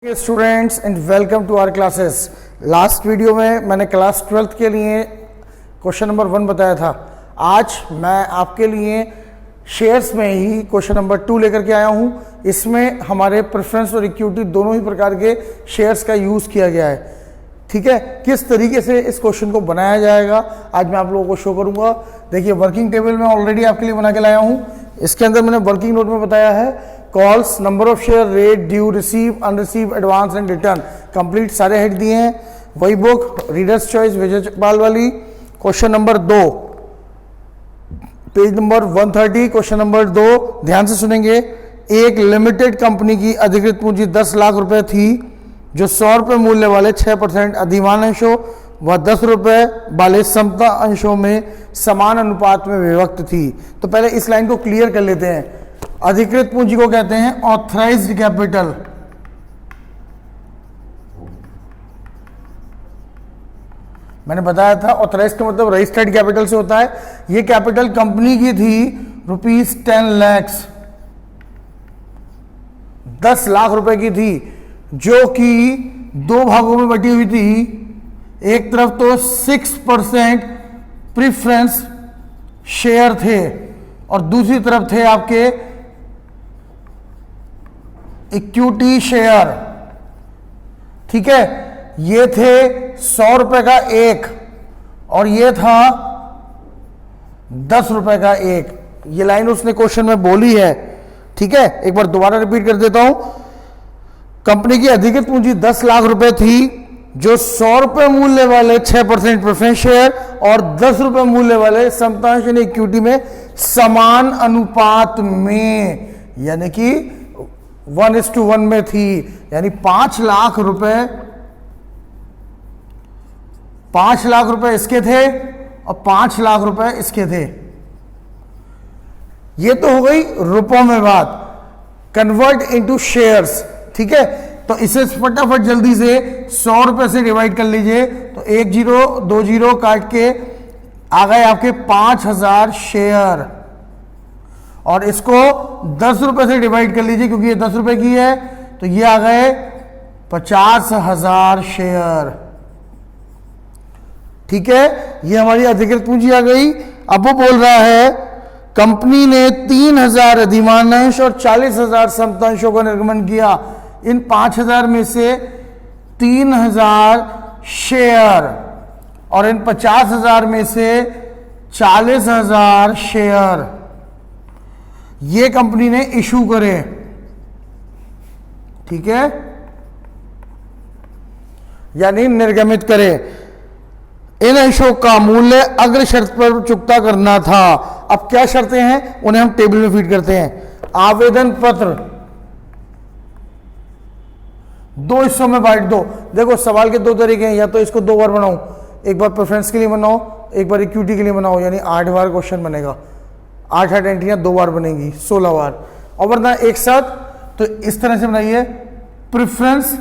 Students and welcome to our classes. Last video में मैंने class 12th के लिए क्वेश्चन नंबर 1 बताया था। आज मैं आपके लिए शेयर्स में ही क्वेश्चन नंबर 2 लेकर के आया हूं। इसमें हमारे प्रेफरेंस और इक्विटी दोनों ही प्रकार के शेयर्स का यूज़ किया गया है। ठीक है, किस तरीके से इस क्वेश्चन को बनाया जाएगा आज मैं आप लोगों को शो करूंगा। देखिए, वर्किंग टेबल में ऑलरेडी आपके लिए बना के लाया हूं। इसके अंदर मैंने वर्किंग नोट में बताया है calls, number of share, rate, due, receive, unreceived, advance and return, complete सारे हेड दिए हैं। वही book readers choice Vijay Chakpal वाली। Question number 2 page number 130। Question number 2 ध्यान से सुनेंगे। एक लिमिटेड कंपनी की अधिकृत पूंजी 10 लाख रुपए थी जो 100 रुपए मूल्य वाले 6% अधिमान अंशों व 10 रुपए वाले समता अंशों में समान अनुपात में विभक्त थी। तो पहले इस लाइन को क्लियर कर लेते हैं। अधिकृत पूंजी को कहते हैं ऑथराइज्ड कैपिटल। मैंने बताया था ऑथराइज्ड का मतलब रजिस्टर्ड कैपिटल से होता है। ये कैपिटल कंपनी की थी ₹10 लाख, 10 लाख रुपए की थी, जो कि 2 भागों में बटी हुई थी। एक तरफ तो 6% प्रीफरेंस शेयर थे और दूसरी तरफ थे आपके इक्विटी शेयर। ठीक है, ये थे 100 रुपए का एक और ये था 10 रुपए का एक। ये लाइन उसने क्वेश्चन में बोली है। ठीक है, एक बार दोबारा रिपीट कर देता हूं। कंपनी की अधिकृत पूंजी 10 लाख रुपए थी जो 100 रुपए मूल्य वाले 6% प्रेफरेंस शेयर और 10 रुपए मूल्य वाले समतांश यानी इक्विटी में समान अनुपात में, यानी कि 1:1 में थी। यानी 5 लाख रुपए इसके थे और 5 लाख रुपए इसके थे। ये तो हो गई रुपयों में बात। Convert into shares. ठीक है, तो इसे फटाफट जल्दी से 100 रुपए से डिवाइड कर लीजिए। तो 1 0 2 0 काट के आ गए आपके 5000 शेयर और इसको 10 रुपए से डिवाइड कर लीजिए क्योंकि ये 10 रुपए की है। तो ये आ गए 50,000 शेयर। ठीक है, ये हमारी अधिकृत पूंजी आ गई। अब वो बोल रहा है कंपनी ने 3000 अधिमानांश और 40,000 समतांशों का निर्गमन किया। इन 5000 में से 3000 शेयर और इन 50,000 में से 40,000 शेयर ये कंपनी ने इशू करे। ठीक है, यानी निर्गमित करे। इन अंशों का मूल्य अग्र शर्त पर चुकता करना था। अब क्या शर्तें हैं उन्हें हम टेबल में फीड करते हैं। आवेदन पत्र 2 हिस्सों में बांट दो। देखो, सवाल के 2 तरीके हैं, या तो इसको 2 बार बनाओ, एक बार प्रेफरेंस के लिए बनाओ, एक बार इक्विटी के लिए बनाओ, यानी 8 बार क्वेश्चन बनेगा। 8 एंट्रियां 2 बार बनेगी, 16 बार। और वरना एक साथ तो इस तरह से बनाइए। प्रेफरेंस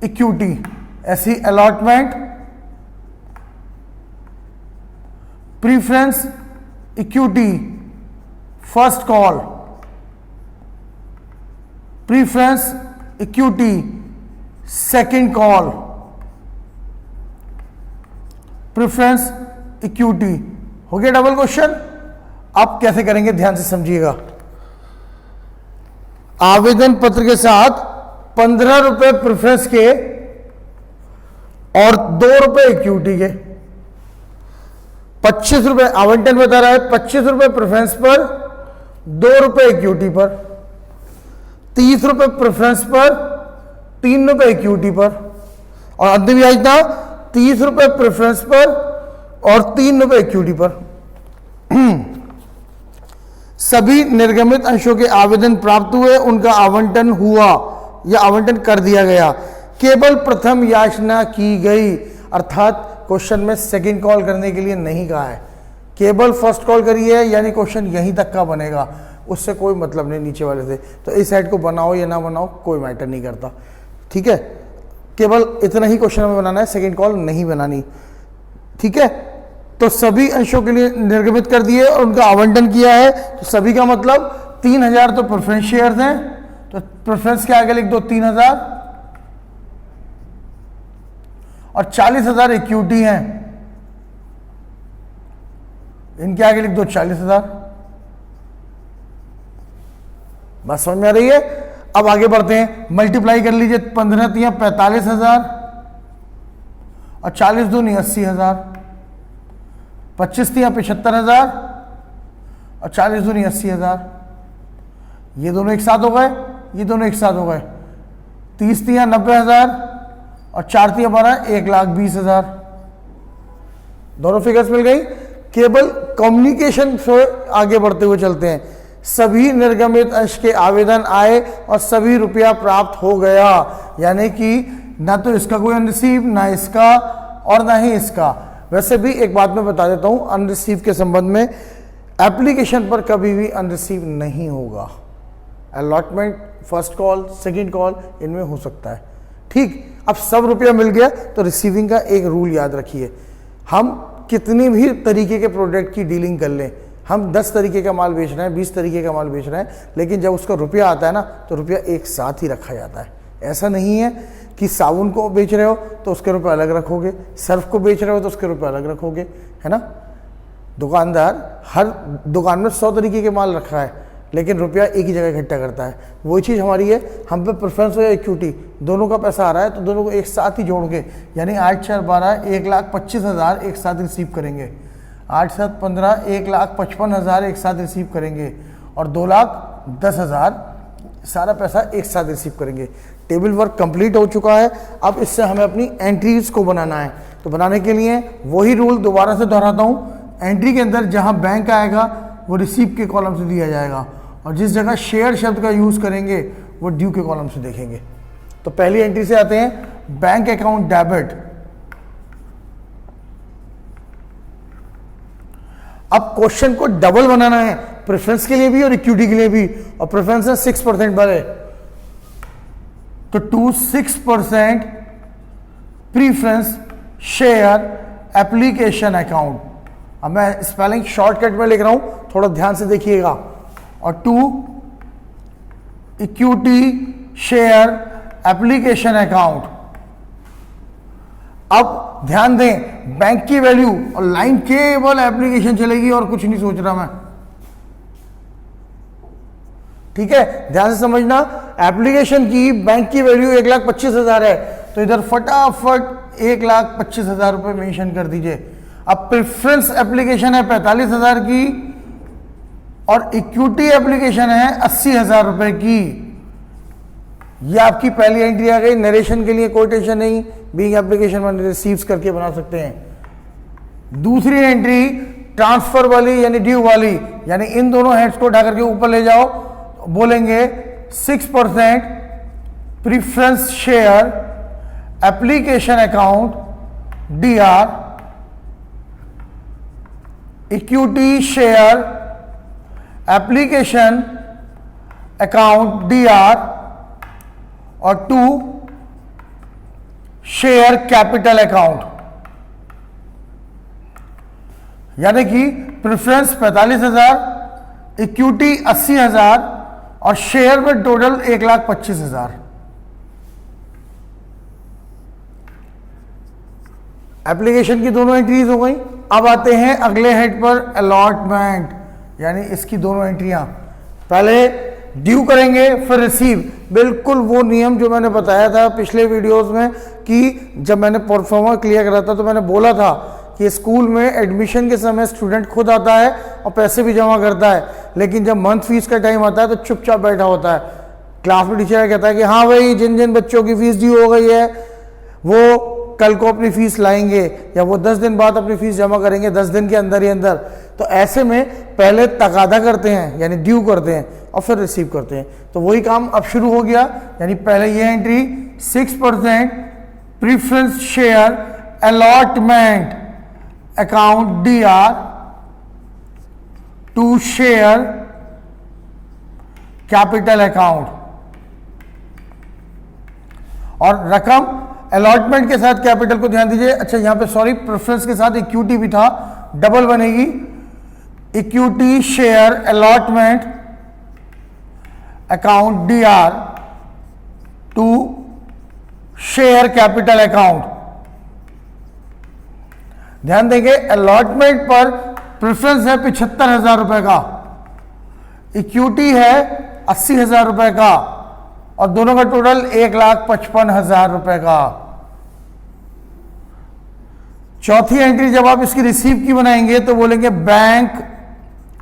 इक्विटी, ऐसी allotment, preference equity first call, preference equity second call, preference equity. हो गया डबल क्वेश्चन। अब कैसे करेंगे ध्यान से समझिएगा। आवेदन पत्र के साथ 15 रुपए प्रेफरेंस के और 2 रुपए इक्विटी के, 25 रुपए आवंटन बता रहा है। 25 रुपए प्रेफरेंस पर, 2 रुपए इक्विटी पर, 30 रुपए प्रेफरेंस पर, 3 रुपए इक्विटी पर, और अंतिम ब्याज था 30 रुपए प्रेफरेंस पर और 3 रुपए इक्विटी पर। सभी निर्गमित अंशों के आवेदन प्राप्त हुए, उनका आवंटन हुआ या आवंटन कर दिया गया। केवल प्रथम याचना की गई, अर्थात क्वेश्चन में सेकंड कॉल करने के लिए नहीं कहा है, केवल फर्स्ट कॉल करिए, यानी क्वेश्चन यहीं तक का बनेगा, उससे कोई मतलब नहीं नीचे वाले से। तो इस साइड को बनाओ या ना बनाओ कोई मैटर नहीं करता। ठीक है, केवल इतना ही क्वेश्चन में बनाना है, सेकंड कॉल नहीं बनानी। ठीक है, तो सभी अंशों के लिए निर्गमित कर दिए और उनका आवंटन किया है। तो सभी का मतलब 3000 तो प्रेफरेंस शेयर हैं, तो प्रेफरेंस के आगे लिख दो 3000 और 40,000 इक्विटी हैं, इनके आगे लिख दो 40,000। बात समझ में आ रही है? अब आगे बढ़ते हैं, मल्टीप्लाई कर लीजिए, 15 तियां 45,000 और 40 दूनी 80,000, 25 तियां 75,000 और 40 दूनी 80,000। ये दोनों एक साथ हो गए, ये दोनों एक साथ हो गए, 30 तियां 90,000 और 4 तियां 12 1,20,000। दोनों फिगर्स मिल गई। केवल कम्युनिकेशन से आगे बढ़ते हुए चलते हैं। सभी निर्गमित अंश के आवेदन आए और सभी रुपया प्राप्त हो गया, यानी कि ना तो इसका कोई अनरिसीव, ना इसका और ना ही इसका। वैसे भी एक बात मैं बता देता हूं अनरिसीव के संबंध में, एप्लीकेशन पर कभी भी अनरिसीव नहीं होगा। Allotment, first call, second call, इनमें हो सकता है। ठीक, अब सब रुपया मिल गया तो रिसीविंग का एक रूल याद रखिए, हम कितनी भी तरीके के प्रोडक्ट की डीलिंग कर लें, हम 10 तरीके का माल बेच रहे हैं, 20 तरीके का माल बेच रहे हैं, लेकिन जब उसका रुपया आता है ना तो रुपया एक साथ ही रखा जाता है। ऐसा नहीं है कि साबुन को बेच रहे हो तो उसके रुपये अलग रखोगे, सर्फ को बेच रहे हो तो उसके रुपये अलग रखोगे, है ना। दुकानदार हर दुकान में 100 तरीके के माल रखा है, लेकिन रुपया एक ही जगह इकट्ठा करता है। वही चीज़ हमारी है, हम पे प्रेफरेंस हो या इक्विटी, दोनों का पैसा आ रहा है तो दोनों को एक साथ ही जोड़ के, यानी 8 4 12 1,25,000 एक साथ रिसीव करेंगे, 8 7 15 1,55,000 एक साथ रिसीव करेंगे और 2,10,000 सारा पैसा एक साथ रिसीव करेंगे। टेबल वर्क कंप्लीट हो चुका है। अब इससे हमें अपनी एंट्रीज को बनाना है, तो बनाने के लिए वही रूल दोबारा से दोहराता हूँ। एंट्री के अंदर जहाँ बैंक आएगा वो रिसीव के कॉलम से दिया जाएगा, और जिस जगह शेयर शब्द का यूज़ करेंगे वो ड्यू के कॉलम से देखेंगे। तो पहली एंट्री से आते हैं, बैंक अकाउंट डेबिट। अब क्वेश्चन को डबल बनाना है, प्रेफरेंस के लिए भी और इक्विटी के लिए भी, और प्रेफरेंस है 6% भरे, तो to 6% preference share application account. अब मैं स्पेलिंग शॉर्टकट में लिख रहा हूं, थोड़ा ध्यान से देखिएगा, और to equity share application account. अब ध्यान दें, बैंक की वैल्यू और लाइन केवल एप्लीकेशन चलेगी और कुछ नहीं सोच रहा मैं, ठीक है, ध्यान से समझना। एप्लीकेशन की बैंक की वैल्यू 1,25,000 है, तो इधर फटाफट 1,25,000 रुपए मेंशन कर दीजिए। अब प्रेफरेंस एप्लीकेशन है 45,000 की और इक्विटी एप्लीकेशन है 80,000 रुपए की। यह आपकी पहली एंट्री आ गई। नरेशन के लिए कोई टेंशन नहीं, बीइंग एप्लीकेशन में रिसीव्स करके बना सकते हैं। दूसरी एंट्री ट्रांसफर वाली यानी ड्यू वाली, यानी इन दोनों हेड्स को उठा करके ऊपर ले जाओ, बोलेंगे 6% preference share application account DR, equity share application account DR, और 2 शेयर कैपिटल अकाउंट। यानी कि प्रेफरेंस 45,000, इक्विटी 80,000 और शेयर में टोटल 1,25,000। एप्लीकेशन की दोनों एंट्रीज हो गई। अब आते हैं अगले हेड पर, अलॉटमेंट, यानी इसकी दोनों एंट्रियां। पहले ड्यू करेंगे फिर रिसीव। बिल्कुल वो नियम जो मैंने बताया था पिछले वीडियोस में, कि जब मैंने परफॉर्मा क्लियर करा था तो मैंने बोला था कि स्कूल में एडमिशन के समय स्टूडेंट खुद आता है और पैसे भी जमा करता है, लेकिन जब मंथ फीस का टाइम आता है तो चुपचाप बैठा होता है। क्लास में टीचर कहता है कि हाँ भाई, जिन जिन बच्चों की फीस ड्यू हो गई है वो कल को अपनी फीस लाएंगे, या वो 10 दिन बाद अपनी फीस जमा करेंगे, 10 दिन के अंदर ही अंदर। तो ऐसे में पहले तकादा करते हैं यानी ड्यू करते हैं और फिर रिसीव करते हैं। तो वही काम अब शुरू हो गया, यानी पहले ये entry 6% preference share allotment account DR to share capital account, और रकम अलॉटमेंट के साथ कैपिटल को ध्यान दीजिए। अच्छा यहां पे सॉरी, प्रेफरेंस के साथ इक्विटी भी था, डबल बनेगी, equity share allotment account DR to share capital account. ध्यान देंगे, अलॉटमेंट पर प्रेफरेंस है 75,000 रुपए का, इक्विटी है 80,000 रुपए का, और दोनों का टोटल 1,55,000 रुपए का। चौथी एंट्री जब आप इसकी रिसीव की बनाएंगे तो बोलेंगे bank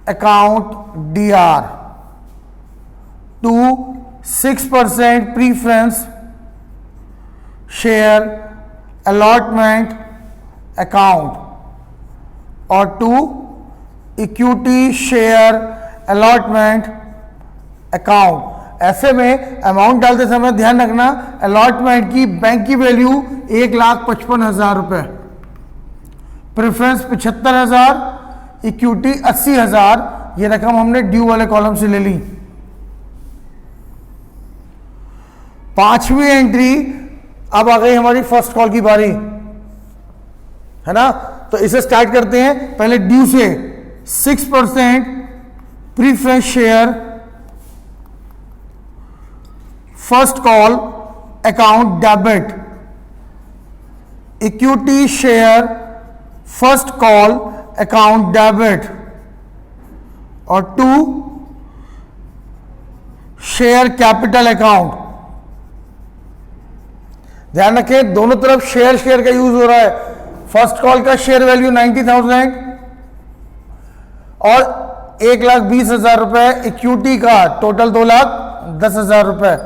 account DR to 6% preference share allotment account और to equity share allotment account. ऐसे में अमाउंट डालते समय ध्यान रखना, अलॉटमेंट की बैंक की वैल्यू 1,55,000 रुपए, प्रेफरेंस 75,000, इक्विटी 80,000। ये रकम हमने ड्यू वाले कॉलम से ले ली। पांचवी एंट्री, अब आ गई हमारी फर्स्ट कॉल की बारी, है ना। तो इसे स्टार्ट करते हैं पहले ड्यू से। 6% preference share first call account debit, equity share first call account debit और टू शेयर कैपिटल अकाउंट। ध्यान रखें, दोनों तरफ शेयर का यूज हो रहा है। फर्स्ट कॉल का शेयर वैल्यू 90,000 और 1,20,000 रुपए, इक्विटी का टोटल 2,10,000 रुपए।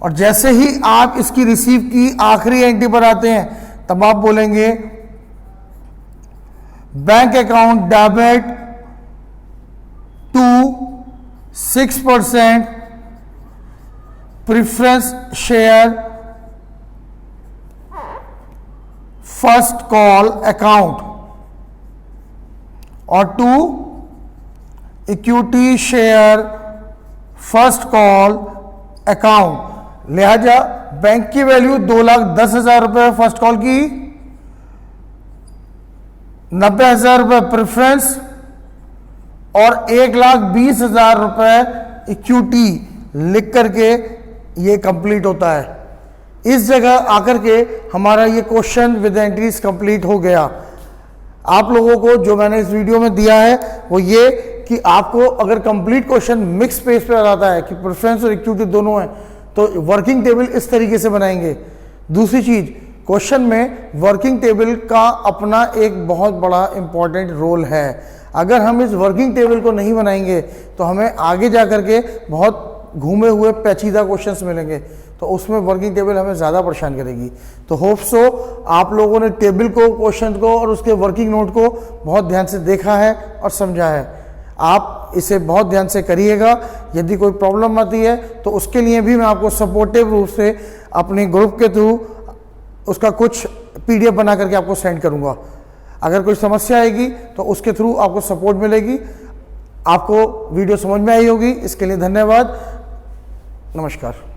और जैसे ही आप इसकी रिसीव की आखिरी एंट्री पर आते हैं तब आप बोलेंगे bank account debit to 6% preference share first call account और to equity share first call account. लिहाजा बैंक की वैल्यू 2,10,000 रुपए फर्स्ट कॉल की, 90,000 रुपए प्रेफरेंस और 1,20,000 रुपए इक्विटी लिख करके ये कंप्लीट होता है। इस जगह आकर के हमारा ये क्वेश्चन विद एंट्रीज कंप्लीट हो गया। आप लोगों को जो मैंने इस वीडियो में दिया है वो ये कि आपको अगर कंप्लीट क्वेश्चन मिक्स पेज पे आ जाता है कि प्रेफरेंस और इक्विटी दोनों हैं तो वर्किंग टेबल इस तरीके से बनाएंगे। दूसरी चीज, क्वेश्चन में वर्किंग टेबल का अपना एक बहुत बड़ा इंपॉर्टेंट रोल है। अगर हम इस वर्किंग टेबल को नहीं बनाएंगे तो हमें आगे जा करके बहुत घूमे हुए पेचीदा क्वेश्चंस मिलेंगे, तो उसमें वर्किंग टेबल हमें ज़्यादा परेशान करेगी। तो होप सो आप लोगों ने टेबल को, क्वेश्चन को और उसके वर्किंग नोट को बहुत ध्यान से देखा है और समझा है। आप इसे बहुत ध्यान से करिएगा। यदि कोई प्रॉब्लम आती है तो उसके लिए भी मैं आपको सपोर्टिव रूप से अपने ग्रुप के थ्रू उसका कुछ PDF बना करके आपको सेंड करूंगा। अगर कोई समस्या आएगी तो उसके थ्रू आपको सपोर्ट मिलेगी। आपको वीडियो समझ में आई होगी, इसके लिए धन्यवाद। नमस्कार।